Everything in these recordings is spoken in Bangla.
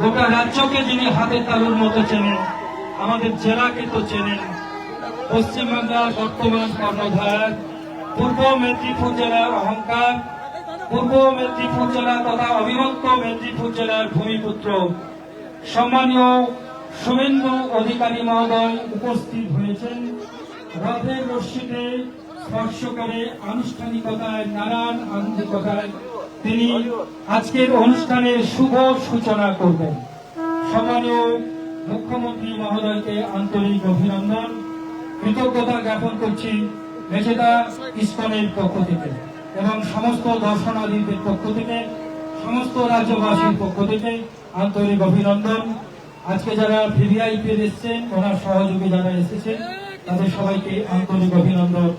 গোটা রাজ্যকে যিনি হাতের তালুর মতো চেনেন, আমাদের জেলাকে তো চেনেন। পশ্চিমবাংলার বর্তমান কর্ণধার, পূর্ব মেদিনীপুর জেলার অহংকার, পূর্ব মেদিনীপুর জেলা তথা অবিভক্ত মেদিনীপুর জেলার ভূমিপুত্র সম্মানীয় শুভেন্দু অধিকারী মহোদয় উপস্থিত হয়েছেন। রথের রশ্মিতে স্পর্শ করে আনুষ্ঠানিকতায়, নানান আন্তরিকতায় তিনি আজকের অনুষ্ঠানের শুভ সূচনা করবেন। সম্মানীয় মুখ্যমন্ত্রী মহোদয়কে আন্তরিক অভিনন্দন, কৃতজ্ঞতা জ্ঞাপন করছি মেচেদা ইসকনের পক্ষ থেকে এবং সমস্ত দর্শনার্থীদের পক্ষ থেকে, সমস্ত রাজ্যবাসীর পক্ষ থেকে আন্তরিক অভিনন্দন। আজকে যারা ভিভিআইপি এসেছেন, ওনার সহযোগী যারা এসেছেন, তাদের সবাইকে আন্তরিক অভিনন্দন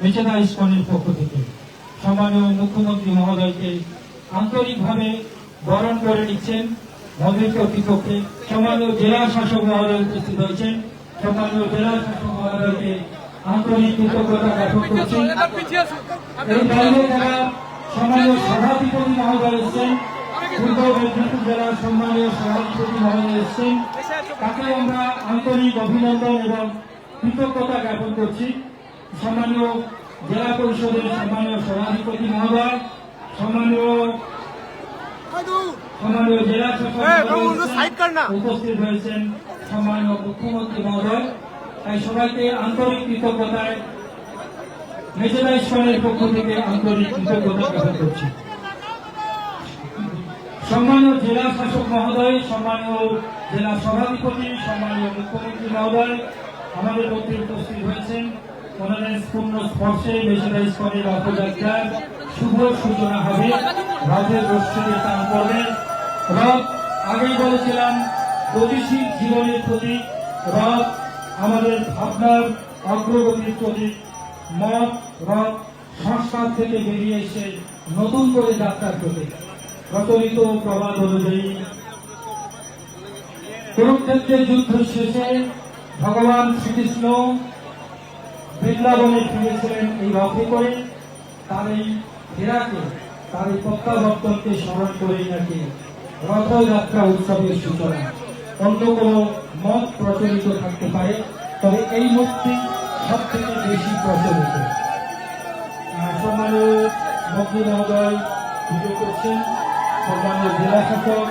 মেচেদা ইসকনের পক্ষ থেকে। সম্মানীয় মুখ্যমন্ত্রী মহোদয়কে আন্তরিকভাবে বরণ করে নিচ্ছেন মন্দির কর্তৃপক্ষে। সম্মানীয় জেলা শাসক মহোদয় উপস্থিত হয়েছেন। সম্মানীয় জেলা শাসক মহোদয়কে আন্তরিক কৃতজ্ঞতা জ্ঞাপন করছেন। এই দলের যারা সম্মানীয় সভাধিপতি মহোদয় এসছেন, পূর্ব মেদিনীপুর জেলার সম্মানীয় সভাধিপতি মহোদয় এসছেন, তাকে আমরা আন্তরিক অভিনন্দন এবং কৃতজ্ঞতা জ্ঞাপন করছি। সম্মানীয় জেলা পরিষদের সম্মানীয় সভাধিপতি মহোদয়, সম্মানীয় জেলা উপস্থিত হয়েছেন সম্মানীয় মুখ্যমন্ত্রী মহোদয়। তাই সবাইকে আন্তরিক কৃতজ্ঞতায় মেচেদা ইসকনের পক্ষ থেকে আন্তরিক কৃতজ্ঞতা জ্ঞাপন করছি। সম্মানীয় জেলা শাসক মহোদয়, সম্মানীয় জেলা সভাধিপতি, সম্মানীয় মুখ্যমন্ত্রী মহোদয় আমাদের মধ্যে উপস্থিত হয়েছেন। ওনাদের পূর্ণ স্পর্শে মেচেদা ইসকনের রথযাত্রার শুভ সূচনা হবে। রথের রশ্মিতে টান পড়বে। রথ আগেই বলেছিলাম গতিশীল জীবনের প্রতীক। রথ আমাদের ভাবনার অগ্রগতির প্রতীক। মত রথ সংস্কার থেকে বেরিয়ে এসে নতুন করে যাত্রার প্রতীক। প্রচলিত প্রবাদ অনুযায়ী কুরুক্ষেত্রের যুদ্ধ শেষে ভগবান শ্রীকৃষ্ণ বৃন্দাবনে ফিরেছিলেন এই রথে করে। তার এই ফেরাকে, তার এই প্রত্যাবর্তনকে স্মরণ করেই নাকি রথযাত্রা উৎসবের সূচনা। অন্য কোনো মত প্রচলিত থাকতে পারে, তবে এই মতটি সব থেকে বেশি প্রচলিত। সম্মানীয় মন্ত্রী মহোদয় ভিডিও করছেন, সম্মানীয় জেলা শাসক,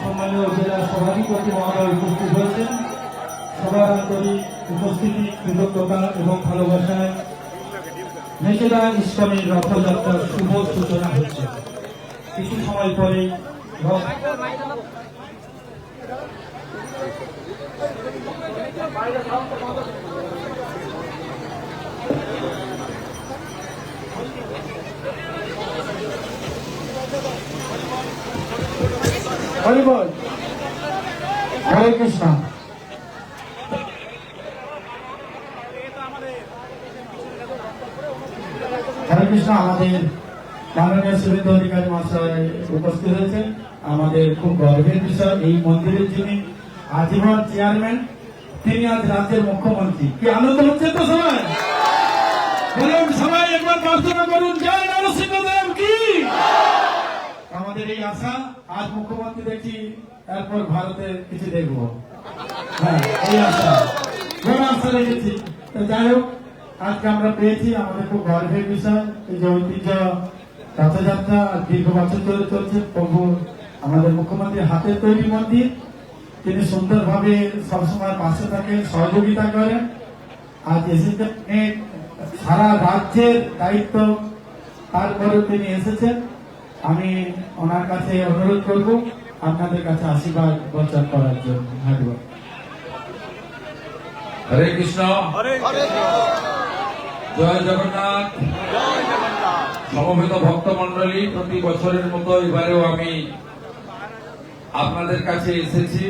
সম্মানীয় জেলা সভাধিপতি মহোদয় উপস্থিত হয়েছেন। সবার আন্তরিক উপস্থিতি, কৃতজ্ঞতা এবং ভালোবাসায় মেসেদা ইসলামের রথযাত্রার শুভ সূচনা হচ্ছে। কিছু সময় পরে হরে কৃষ্ণ। হরে কৃষ্ণ। আমাদের মাননীয় শুভেন্দু অধিকারী মহাশয় উপস্থিত হয়েছেন। আমাদের খুব গর্বের বিষয়, এই মন্দিরের যিনি আজীবন চেয়ারম্যান, তিনি আজ রাজ্যের মুখ্যমন্ত্রী। কি আনন্দ হচ্ছে তো সবাই? বলুন সবাই একবার প্রার্থনা করুন, জয় নরসিংহদেব কি। আমাদের এই আশা, আজ মুখ্যমন্ত্রী দেখি, এরপর ভারতে কিছু দেখবো। হ্যাঁ, এই আশা বড় আশা রেখেছি। যাই হোক, আজকে আমরা পেয়েছি, আমাদের খুব গর্বের বিষয়। এই যে ঐতিহ্য রথযাত্রা দীর্ঘ বছর ধরে চলছে। প্রভু আমাদের মুখ্যমন্ত্রী হাতে তৈরি মন্দির, তিনি সুন্দরভাবে সবসময় পাশে থাকেন, সহযোগিতা করেন। আজ এসেছেন, সারা রাজ্যের দায়িত্ব তারপরে তিনি এসেছেন। আমি ওনার কাছে অনুরোধ করব আপনাদের কাছে আশীর্বাদ বর্ষণ করার জন্য। হরে কৃষ্ণ। জয় জগন্নাথ। সমবেত ভক্ত মন্ডলী, প্রতি বছরের মতো এবারেও আমি আপনাদের কাছে এসেছি,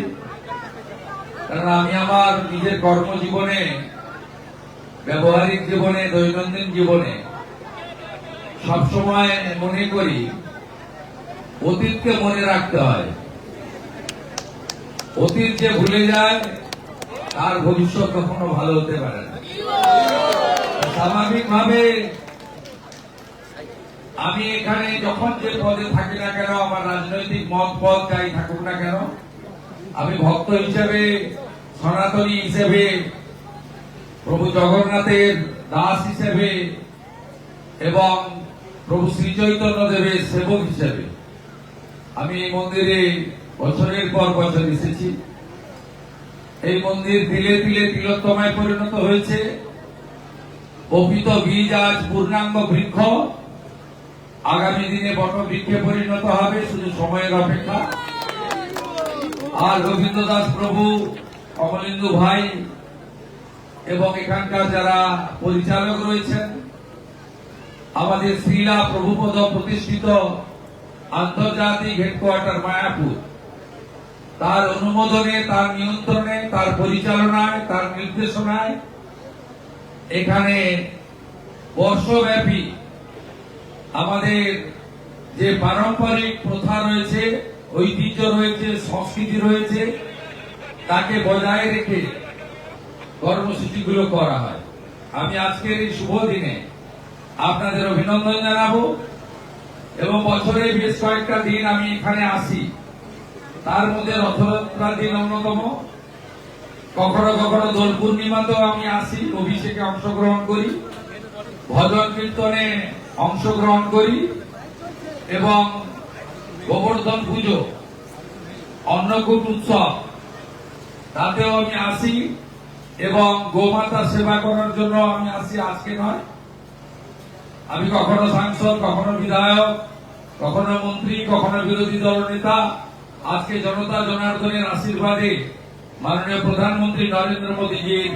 কারণ আমি আমার নিজের কর্মজীবনে, ব্যবহারিক জীবনে, দৈনন্দিন জীবনে সবসময় মনে করি অতীতকে মনে রাখতে হয়। অতীত যে ভুলে যায় তার ভবিষ্যৎ কখনো ভালো হতে পারে না। স্বাভাবিকভাবে আমি এখানে যখন যে পদে থাকি না কেন, আমার রাজনৈতিক মত পদ যাই থাকুক না কেন, আমি ভক্ত হিসেবে, সনাতনী হিসেবে, প্রভু জগন্নাথের দাস হিসেবে এবং প্রভু শ্রী চৈতন্য দেবের সেবক হিসেবে আমি এই মন্দিরে বছরের পর বছর এসেছি। এই মন্দির ধীরে ধীরে তিলোত্তমায় পরিণত হয়েছে। বপিত বীজ আজ পূর্ণাঙ্গ বৃক্ষ, আগামী দিনে বটবৃক্ষে পরিণত হবে, শুধু সময়ের অপেক্ষা। আর গোবিন্দ দাস প্রভু, কমলেন্দু ভাই এবং এখানকার যারা পরিচালক রয়েছেন, আমাদের শ্রীলা প্রভুপদ প্রতিষ্ঠিত আন্তর্জাতিক হেডকোয়ার্টার মায়াপুর, তার অনুমোদনে, তার নিয়ন্ত্রণে, তার পরিচালনায়, তার নির্দেশনায় এখানে বর্ষব্যাপী আমাদের যে পারম্পরিক প্রথা রয়েছে, ঐতিহ্য রয়েছে, সংস্কৃতি রয়েছে, তাকে বজায় রেখে কর্মসূচিগুলো করা হয়। আমি আজকের এই শুভ দিনে আপনাদের অভিনন্দন জানাবো এবং বছরে বেশ কয়েকটা দিন আমি এখানে আসি, তার মধ্যে রথযাত্রার দিন অন্যতম। কখনো কখনো দোল পূর্ণিমাতেও আমি আসি, অভিষেকে অংশগ্রহণ করি, ভজন কীর্তনে অংশগ্রহণ করি এবং গোবর্ধন পুজো, অন্নকূট উৎসব, তাতেও আমি আসি এবং গোমাতা সেবা করার জন্য আমি আসি। আজকে নয়, আমি কখনো সাংসদ, কখনো বিধায়ক, কখনো মন্ত্রী, কখনো বিরোধী দল নেতা। আজকে জনতা জনার্দনের আশীর্বাদে, মাননীয় প্রধানমন্ত্রী নরেন্দ্র মোদীজির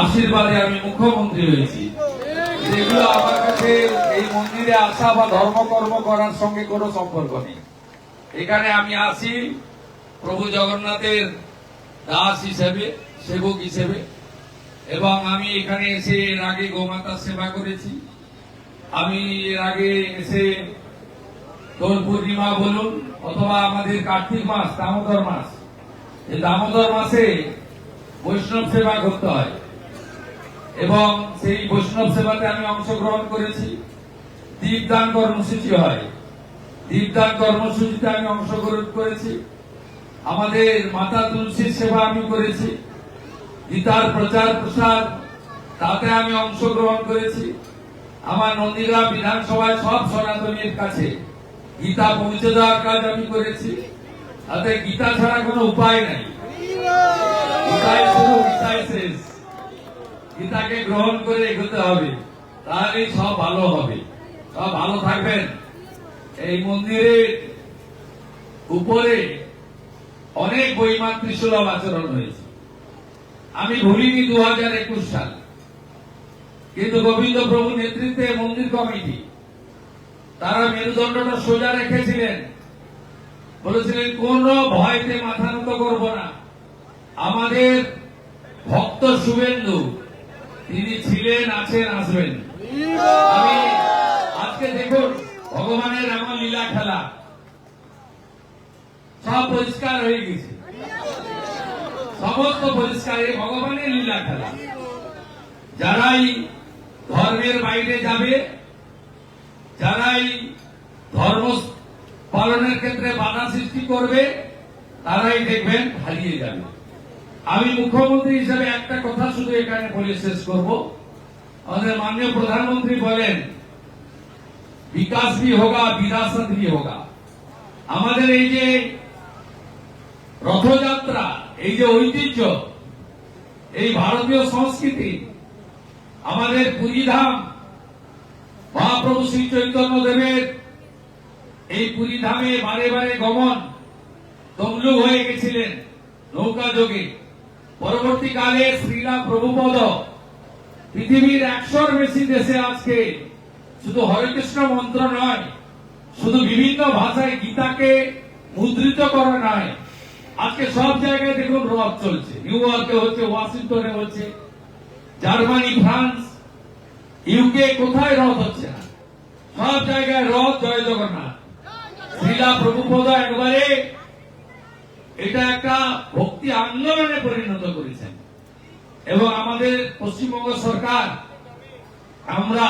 আশীর্বাদে আমি মুখ্যমন্ত্রী হয়েছি। যেগুলো আমার কাছে এই মন্দিরে আসা বা ধর্মকর্ম করার সঙ্গে কোনো সম্পর্ক নেই। এখানে আমি আসি প্রভু জগন্নাথের দাস হিসেবে, সেবক হিসেবে, এবং আমি এখানে এসে এর আগে গোমাতার সেবা করেছি। আমি এর আগে এসে দোল পূর্ণিমা বলুন অথবা আমাদের কার্তিক মাস, দামোদর মাস, এই দামোদর মাসে বৈষ্ণব সেবা করতে হয় এবং সেই বৈষ্ণব সেবাতে আমি অংশগ্রহণ করেছি। দীপদান কর্মসূচি হয়, দীপদান কর্মসূচিতে আমি অংশগ্রহণ করেছি আমাদের মাতা তুলসীর সেবা আমি করেছি, গীতার প্রচার প্রসার তাতে আমি অংশগ্রহণ করেছি। আমার নন্দীগ্রাম বিধানসভায় সব সনাতনীর কাছে গীতা পৌঁছে দেওয়ার কাজ আমি করেছি। তাতে গীতা ছাড়া কোনো উপায় নাই, গীতাই শুরু, গীতাই শেষ। গীতাকে গ্রহণ করে এগোতে হবে, তাহলেই সব ভালো হবে। সব ভালো থাকবেন। এই মন্দিরের উপরে অনেক বৈমাতৃসুলভ আচরণ হয়েছে, আমি ভুলিনি 2021 সাল। কিন্তু গোবিন্দ প্রভু নেতৃত্বে মন্দির কমিটি তারা মেরুদণ্ডটা সোজা রেখেছিলেন, বলেছিলেন কোন ভয়তে মাথা নত করব না। আমাদের ভক্ত শুভেন্দু তিনি ছিলেন, আছেন, আসবেন। আমি আজকে দেখুন ভগবানের এমন লীলা খেলা, সব পরিষ্কার হয়ে গেছে, সমস্ত পরিষ্কার। এই ভগবানের লীলা খেলা। যারাই ধর্মের বাইরে যাবে, যারাই ধর্ম পালনের ক্ষেত্রে বাধা সৃষ্টি করবে, তারাই দেখবেন হারিয়ে যাবে। আমি মুখ্যমন্ত্রী হিসেবে একটা কথা শুধু এখানে বলে শেষ করব। আমাদের মাননীয় প্রধানমন্ত্রী বলেন বিকাশ ভি হোগা, বিরাসত ভি হোগা। আমাদের এই যে রথযাত্রা, এই যে ঐতিহ্য, এই ভারতীয় সংস্কৃতি, আমাদের পুরী ধাম, মহাপ্রভু শ্রী চৈতন্য দেবের এই পুরী ধামে বারে বারে গমন, তমলুক হয়ে গেছিলেন নৌকা যোগে। পরবর্তীকালে শ্রীলা প্রভুপদ পৃথিবীর 100-র বেশি দেশে আজকে শুধু হরে কৃষ্ণ মন্ত্র নয়, শুধু বিভিন্ন ভাষায় গীতাকে মুদ্রিত করা নয়, আজকে সব জায়গায় দেখুন রথ চলছে। নিউ ইয়র্কে হচ্ছে, ওয়াশিংটনে হচ্ছে, জার্মানি, ফ্রান্স, ইউকে, কোথায় রথ হচ্ছে না, সব জায়গায় রথ। জয় জগন্নাথ। শ্রীলা প্রভুপদ একবারে এটা একটা ভক্তি আন্দোলনে পরিণত করেছেন। এবং আমাদের পশ্চিমবঙ্গ সরকার, আমরা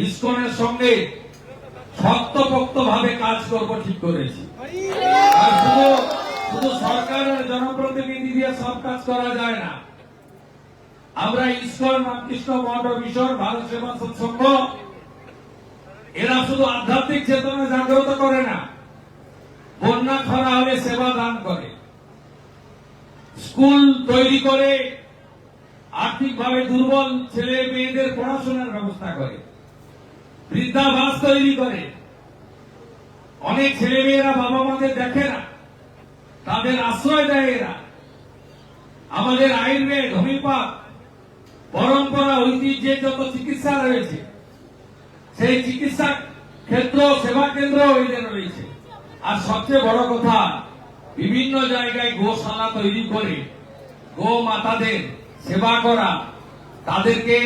ইসকনের সঙ্গে শক্তপোক্ত ভাবে কাজ করব ঠিক করেছি। আর শুধু সরকারের জনপ্রতিনিধি দিয়ে সব কাজ করা যায় না। আমরা ইসকন, রামকৃষ্ণ মঠ ও মিশন, ভারত সেবা সৎসঙ্গ, এরা শুধু আধ্যাত্মিক চেতনা জাগ্রত করে না, বন্যা খরা হলে সেবা দান করে, স্কুল তৈরি করে, আর্থিকভাবে দুর্বল ছেলে মেয়েদের পড়াশোনার ব্যবস্থা করে, বৃদ্ধাবাস তৈরি করে। অনেক ছেলে মেয়েরা বাবা মাদের দেখে না, তাদের আশ্রয় দেয় এরা। আমাদের আয়ুর্বেদ, হোমিওপ্যাথ, পরম্পরা, ঐতিহ্যের যত চিকিৎসা রয়েছে, সেই চিকিৎসা ক্ষেত্র, সেবা কেন্দ্র এদের রয়েছে। আর সবচেয়ে বড় কথা, বিভিন্ন জায়গায় গোশালা তৈরি করে গো মাতাদের সেবা করা, তাদেরকে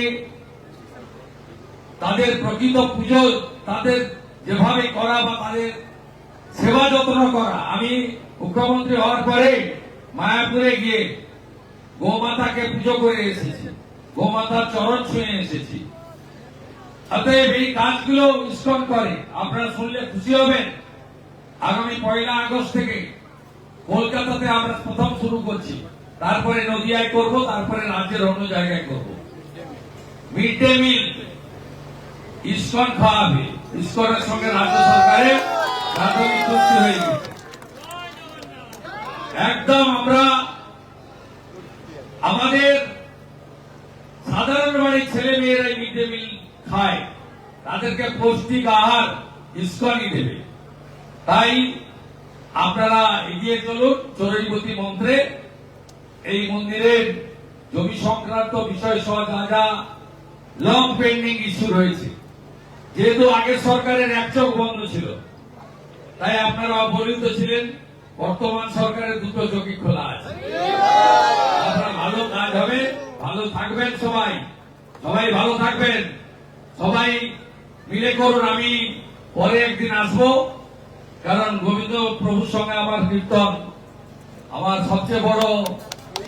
তাদের প্রকৃত পুজো তাদের যেভাবে করা বা তাদের সেবা যত্ন করা। আমি মুখ্যমন্ত্রী হওয়ার পরে মায়াপুরে গিয়ে গোমাতাকে পুজো করে এসেছি, গোমাতার চরণ ছুঁয়ে এসেছি। অতএব এই কাজগুলো ইসকন করে, আপনারা শুনলে খুশি হবেন। আগামী 1 আগস্ট থেকে কলকাতাতে আমরা প্রথম শুরু করছি, তারপরে নদিয়ায় করব, তারপরে রাজ্যের অন্য জায়গায় করব। মিড ডে মিল ইসকন খাওয়াবে। ইসকনের সঙ্গে রাজ্য সরকারের প্রাথমিক চুক্তি হয়ে গেছে। একদম আমরা আমাদের সাধারণ বাড়ির ছেলে মেয়েরা মিড ডে মিল খায়, তাদেরকে পৌষ্টিক আহার ইসকনই দেবে। তাই আপনারা এগিয়ে চলুন চরৈবতী মন্ত্রে। এই মন্দিরের জমি সংক্রান্ত বিষয় সহ যা যা লং পেন্ডিং ইস্যু রয়েছে, যেহেতু আগের সরকারের এক চোখ বন্ধ ছিল, তাই আপনারা অবহেলিত ছিলেন। বর্তমান সরকারের 2 চোখই খোলা আছে। আপনারা ভালো কাজ হবে, ভালো থাকবেন, সবাই সবাই ভালো থাকবেন, সবাই মিলে করুন। আমি পরে একদিন আসবো, কারণ গোবিন্দ প্রভুর সঙ্গে আমার কীর্তন আমার সবচেয়ে বড়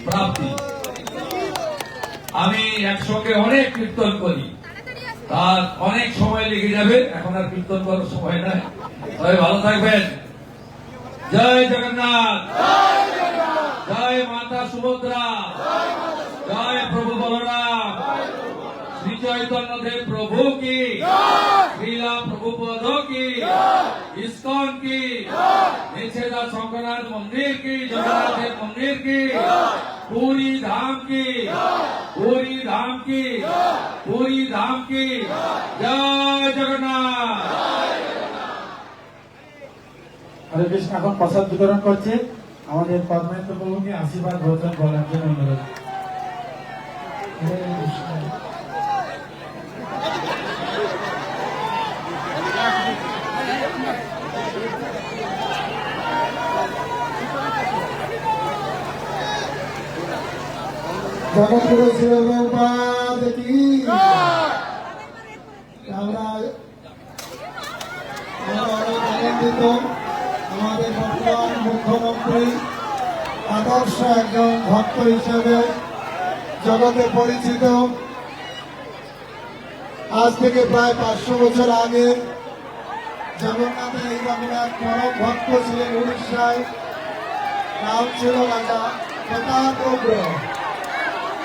প্রাপ্তি। আমি একসঙ্গে অনেক কীর্তন করি, তার অনেক সময় লেগে যাবে, এখন আর কীর্তন করার সময় নাই। সবাই ভালো থাকবেন। জয় জগন্নাথ। মাতা সুভদ্রা, জয় প্রভু বলরাম, শ্রী চৈতন্য দেব প্রভু কি, শ্রীলা প্রভুপদ কি, ইস্কন কি, নিষেধা শঙ্করনাথ মন্দির কি, জগন্নাথের মন্দির কি, পুরী ধাম কি, পুরী ধাম কি, পুরী ধাম কি, জয় জগন্নাথ। হরে কৃষ্ণ। এখন প্রসাদ বিতরণ করছে, আমাদের পরমেন্দ্র প্রভুকে আশীর্বাদ বচন বলার জন্য অনুরোধ। হরে কৃষ্ণ। জগৎগুরু শ্রী প্রভুপাদ কি আমরা অনেক আনন্দিত। আমাদের বর্তমান মুখ্যমন্ত্রী আদর্শ একজন ভক্ত হিসেবে জগতে পরিচিত। আজ থেকে প্রায় 500 বছর আগে জগন্নাথের এইরকম এক পরম ভক্ত ছিলেন উড়িষ্যায়। নাম ছিল রাজা প্রতাপরুদ্র।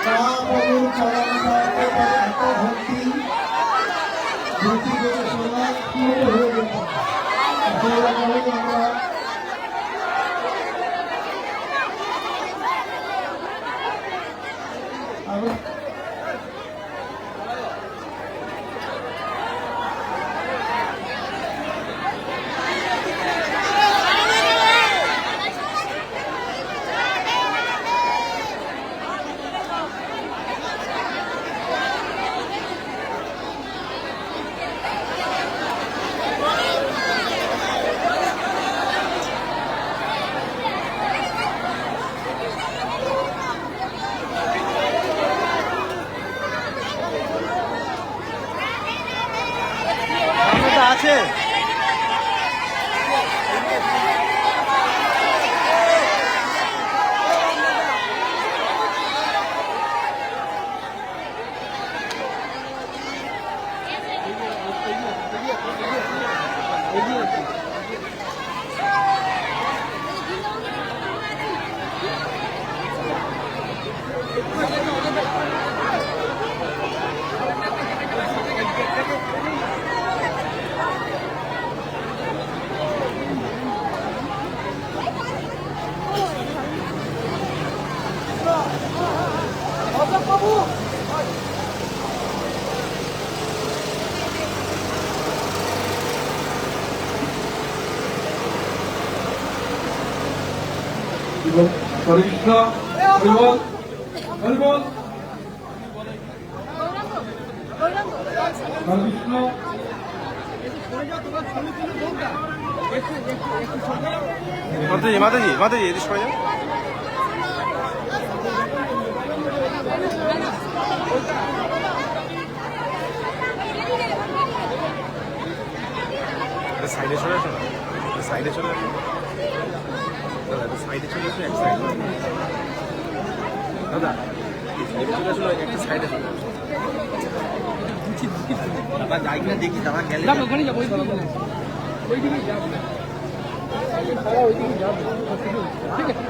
মহাপ্রভুর চরণে এত ভক্তি করে সবাই পূর্ণ হয়ে যেত। আমরা আছে হরে কৃষ্ণ, হরি বল, হরি বল, হরে কৃষ্ণ। মাতাজি মাতাজি মাতাজি এদিকে সবাই যাও। সাইডে চলে আসো না, সাইডে চলে আসো, সাইডে চলে আসো, এক সাইড দাদা সাইডে চলে আসো, একটা সাইডে চলে আসো। দাদা যাই কিনা দেখি, দাদা গেলে ওখানে যাবো, ওইদিকে যাবো, ওইদিকে যাবো, ঠিক আছে।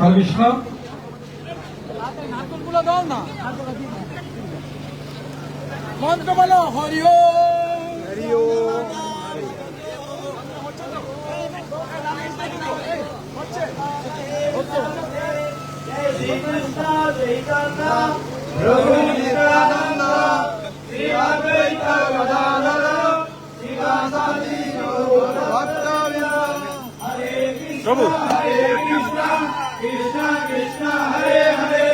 হরে কৃষ্ণ। নারকেলগুলো দাও না, মন্ত্র বলো হরি ওম হরি ওম। শ্রীকৃষ্ণ চৈতন্য প্রভু নিত্যানন্দ শ্রী অদ্বৈত গদাধর শ্রীবাসাদি গৌর ভক্তবৃন্দ। হরে কৃষ্ণ হরে কৃষ্ণ কৃষ্ণ কৃষ্ণ হরে হরে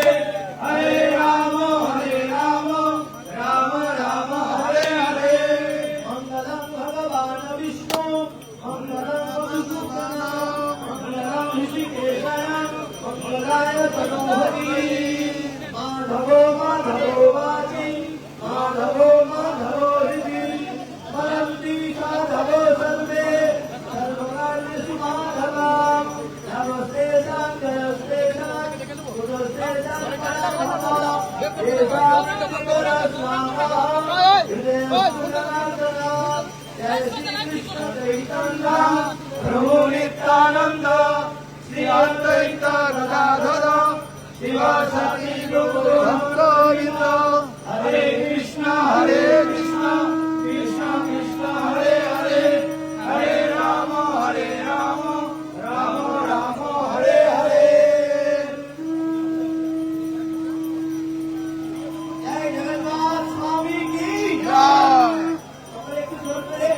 হরে রাম রাম রাম হরে হরে। মঙ্গলম ভগবান বিষ্ণু মঙ্গলম মধুসূদন মঙ্গলম ঋষিকেশায় মঙ্গলায় তনুহরি। মাধব মাধব বাজি মাধব মাধব হৃদি মরন্তি সাধব সর্বে সর্বকার্যেষু মাধবম। নমস্তে সাঙ্গস্তে প্রভু নিত্যানন্দ শ্রী অদ্বৈত গদাধর শিবসতি গৌরবৃন্দ হরে কৃষ্ণ কৃষ্ণ কৃষ্ণ হরে হরে হরে রাম রাম রাম হরে হরে। জয় জগন্নাথ স্বামী কি জয়। একটু জোর করে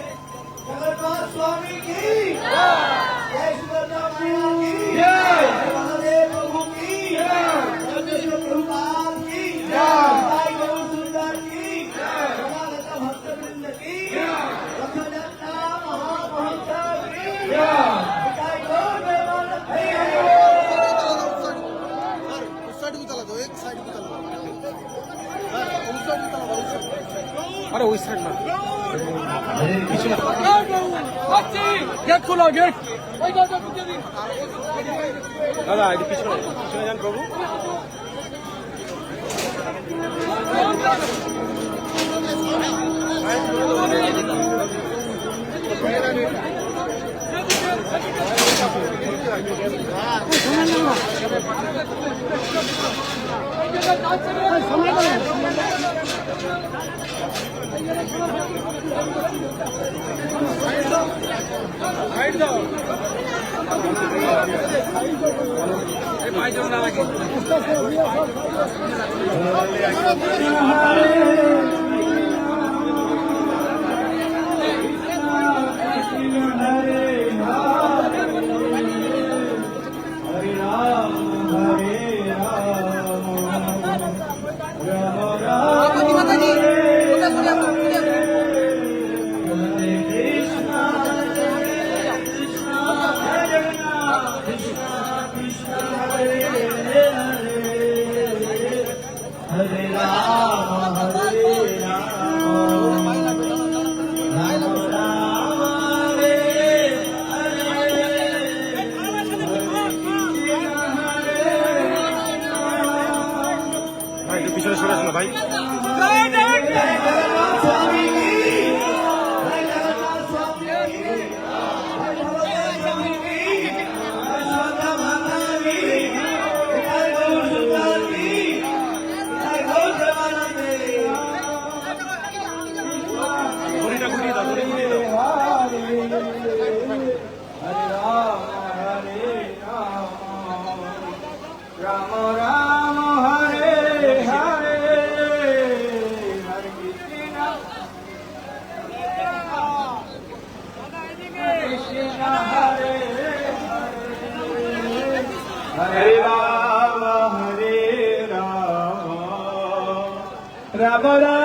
জগন্নাথ স্বামী কি জয়। জয় সুভদ্রা মায়া কি জয়। মহাদেব প্রভু কি জয়। জগদীশ্বর প্রভুপাদ কি জয়। ভাই গৌর সুন্দর কি জয়। সমাগত ভক্তবৃন্দ কি জয়। রথযাত্রা মহামহোৎসব কি জয়। জয় গৌর প্রেমানন্দ হরি হরি বল। আরে ওই সাইড না গেট খোলা গেট দাদা এটি পিছনে পিছনে যান প্রভু ভাই একটু পিছনে সরে আসুন না ভাই ঘড়িটা ঘুরিয়ে দাও ঘড়ি ঘুরিয়ে দাও রাম রাম হরে হরে হরে কৃষ্ণ কৃষ্ণ হরে হরে রাম রাম রাম